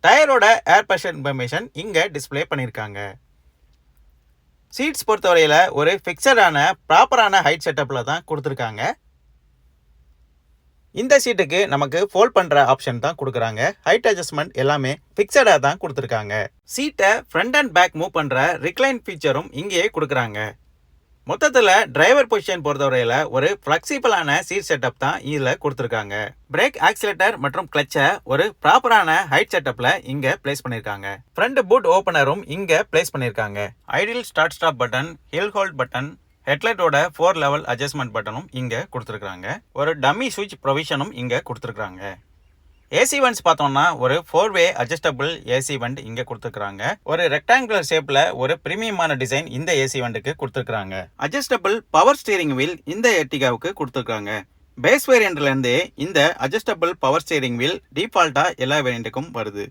டயரோட ஏர் pressure information இங்கே display பண்ணியிருக்காங்க. Seeds பொறுத்தவரையில் ஒரு ஃபிக்ஸடான ப்ராப்பரான ஹைட் செட்டப்பில் தான் கொடுத்துருக்காங்க. இந்த சீட்டுக்கு நமக்கு ஃபோல்ட் பண்ணுற ஆப்ஷன் தான் கொடுக்குறாங்க. ஹைட் அட்ஜஸ்ட்மெண்ட் எல்லாமே ஃபிக்ஸடாக தான் கொடுத்துருக்காங்க. சீட்டை ஃப்ரண்ட் அண்ட் பேக் மூவ் பண்ணுற ரிக்ளைன் ஃபீச்சரும் இங்கேயே கொடுக்குறாங்க. மொத்தத்தில் டிரைவர் பொசிஷன் பொறுத்தவரையில் ஒரு ஃப்ளெக்சிபிளான சீட் செட்டப் தான் இதில் கொடுத்துருக்காங்க. பிரேக், ஆக்சிலேட்டர் மற்றும் கிளச்சை ஒரு ப்ராப்பரான ஹைட் செட்டப்பில் இங்கே பிளேஸ் பண்ணியிருக்காங்க. ஃப்ரண்ட் பூட் ஓப்பனரும் இங்கே பிளேஸ் பண்ணியிருக்காங்க. Ideal start stop button, hill hold button, ஹெட்லைட்டோட 4 லெவல் அட்ஜஸ்ட்மெண்ட் பட்டனும் இங்கே கொடுத்துருக்காங்க. ஒரு டம்மி சுவிட்ச் ப்ரொவிஷனும் இங்கே கொடுத்துருக்காங்க. ஏசி வென்ட்ஸ் பார்த்தோம்னா ஒரு 4-வே அட்ஜஸ்டபிள் ஏசி வெண்ட் இங்கே கொடுத்துருக்காங்க. ஒரு ரெக்டாங்குலர் ஷேப்பில் ஒரு பிரீமியமான டிசைன் இந்த ஏசி வெண்ட்டுக்கு கொடுத்துருக்காங்க. அட்ஜஸ்டபிள் பவர் ஸ்டீரிங் வீல் இந்த எர்டிகாவுக்கு கொடுத்துருக்காங்க. பேஸ் வேரியண்ட்லேருந்து இந்த அட்ஜஸ்டபிள் பவர் ஸ்டீரிங் வீல் டிஃபால்ட்டாக எல்லா வேரியண்ட்டுக்கும் வருது.